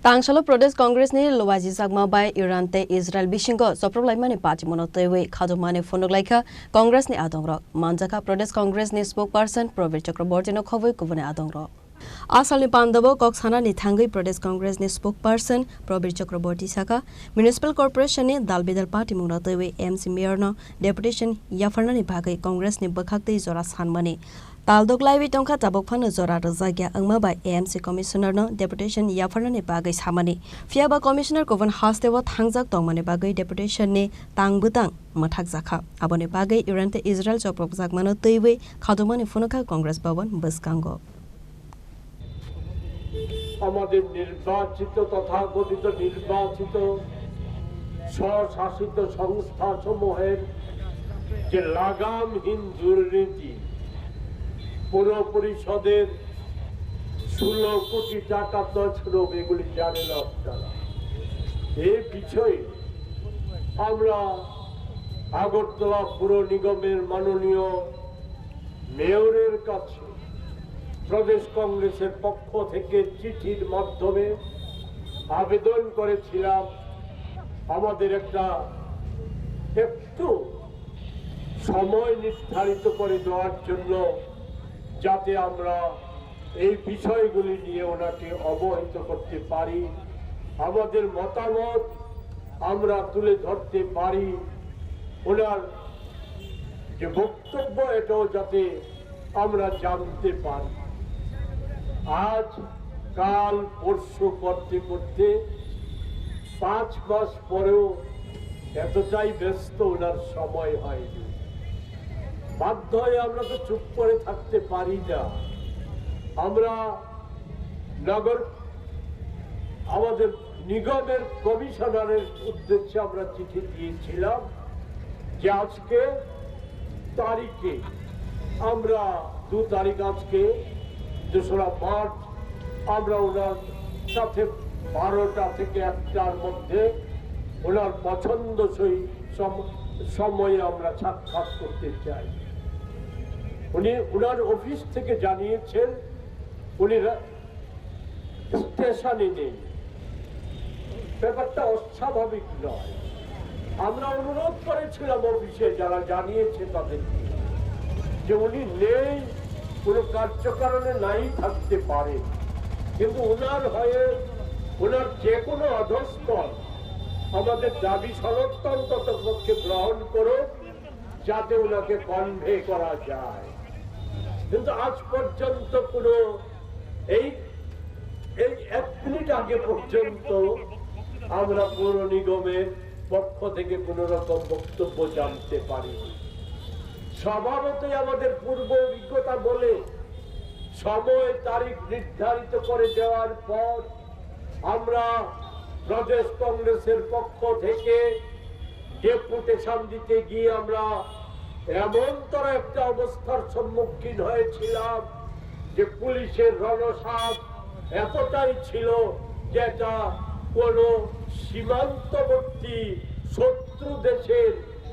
Tangsalo Pradesh Congress ni Lowaji Sagma by Iran te Israel Bishingo Soprolaimani Party Monotewe Khadumane Fonoglaika Congress ni Adongrok Manjaka Pradesh Congress ni spokesperson Pravir Chakraborty no Khowai Kuvane Adongrok Asal ni Pandavo Koksana ni Thangai Pradesh Congress ni spokesperson Pravir Chakraborty Saka Municipal Corporation ni Dalbidal Party Monotewe MC Mayor no Deputation Yafarna ni Bhagai Congress ni Bakhakte Zora Sanmani Taldok Laiwi Tongka Tabok Phano Zora Razagya Angma by AMC Commissioner no Deputation Yafarna ni Bagai Samani Fiaba Commissioner Kovan Hastewa Thangjak Tongmani Bagai Deputation ni Tangbutang Mathak Zakha Abone Bagai Iran te Israel Choprok Zakmano Teiwe Khadumani Funaka Congress Bhavan Baskango আমাদের নির্বাচিত তথাকথিত নির্বাচিত স্বশাসিত সংস্থাসমূহের যে লাগামহীন দুর্নীতি পৌর পরিষদের 16 কোটি টাকা তছরূপ এগুলি জানেন আপনারা এই বিষয়ে আমরা আগরতলা পুর নিগমের মাননীয় মেয়রের কাছে প্রদেশ কংগ্রেসের পক্ষ থেকে চিঠির মাধ্যমে আবেদন করেছিলাম আমাদের একটু সময় নির্ধারিত করে দেওয়ার জন্য যাতে আমরা এই বিষয়গুলি নিয়ে ওনাকে অবহিত করতে পারি আমাদের মতামত আমরা তুলে ধরতে পারি ওনার যে বক্তব্য এটাও যাতে আমরা জানতে পারি আজ কাল পরশু করতে করতে 5 মাস পরেও এতটাই ব্যস্ত ওনার সময় হয়নি বাধ্য হয়ে আমরা তো চুপ করে থাকতে পারি না আমরা আমাদের নিগমের কমিশনারের উদ্দেশ্যে আমরা চিঠি দিয়েছিলাম যে আজকে তারিখে আমরা 2 তারিখ আজকে 2রা মার্চ আমরা ওনার সাথে 12টা থেকে 1টার মধ্যে ওনার পছন্দসই সময়ে আমরা সাক্ষাৎ করতে চাই উনি ওনার অফিস থেকে জানিয়েছেন উনি স্টেশনে নেই ব্যাপারটা অস্বাভাবিক নয় আমরা অনুরোধ করেছিলাম অফিসে যারা জানিয়েছে তাদেরকে যে উনি নেই কোনো কার্যকারণে নাই থাকতে পারে কিন্তু ওনার হয়ে ওনার যে কোনো অধস্তন আমাদের দাবি সনদতন্ত্র পক্ষে গ্রহণ করো যাতে ওনাকে কনভে করা যায় কিন্তু আজ পর্যন্ত কোনো এই 1 মিনিট আগে পর্যন্ত আমরা পৌর নিগমের পক্ষ থেকে কোনো রকম বক্তব্য জানতে পারিনি স্বভাবতই আমাদের পূর্ব অভিজ্ঞতা বলে সময় তারিখ নির্ধারিত করে দেওয়ার পর আমরা প্রদেশ কংগ্রেসের পক্ষ থেকে ডেপুটেশন দিতে গিয়ে আমরা এমনতর একটা অবস্থার সম্মুখীন হয়েছিলাম যে পুলিশের রণসাজ এতটাই ছিল যেটা কোন সীমান্তবর্তী শত্রু দেশের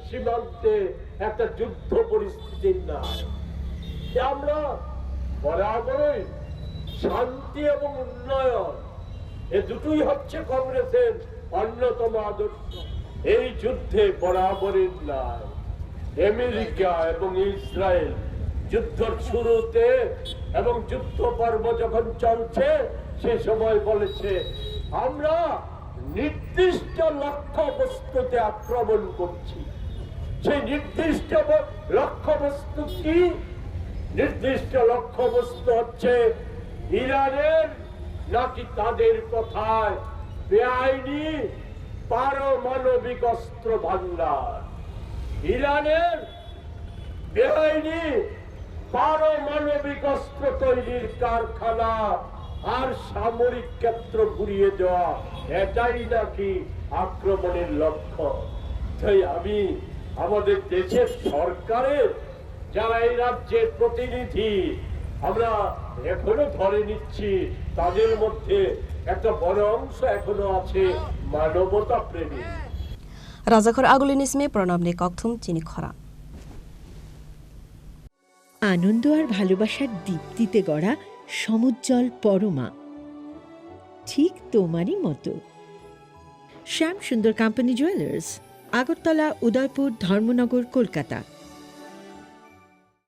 সীমান্তে একটা যুদ্ধ পরিস্থিতি নাই আমরা বরাবরই শান্তি এবং উন্নয়ন এ দুটোই হচ্ছে কংগ্রেসের অন্যতম আদর্শ এই যুদ্ধে বরাবরই নাই আমেরিকা এবং ইসরায়েল যুদ্ধের শুরুতে এবং যুদ্ধ পর্ব যখন চলছে সে সময় বলেছে আমরা নির্দিষ্ট লক্ষ্যবস্তুতে আক্রমণ করছি সেই নির্দিষ্ট লক্ষ্যবস্তু কি নির্দিষ্ট লক্ষ্যবস্তু হচ্ছে ইরানের নাকি তাদের কথায় বেআইনি পারমাণবিক অস্ত্র ভান্ডার ইরানের বেআইনি পারমাণবিক অস্ত্র তৈরির কারখানা আর সামরিক ক্ষেত্র ঘুরিয়ে দেওয়া এটাই নাকি আক্রমণের লক্ষ্য তাই আমি আমাদের দেশের সরকারের যারা এই রাজ্যের প্রতিনিধি আমরা এখনো ধরে নিচ্ছি তাদের মধ্যে একটা বড় অংশ এখনো আছে মানবতা প্রেমী রাজাখর আগুলিনিসমে প্রণবনে ককথুম চিনি খরা আনন্দ আর ভালোবাসার দীপ্তিতে গড়া সমুজ্জ্বল পরমা ঠিক তোমারই মতো। শ্যাম সুন্দর কোম্পানি জুয়েলার্স, আগরতলা, উদয়পুর, ধর্মনগর, কলকাতা।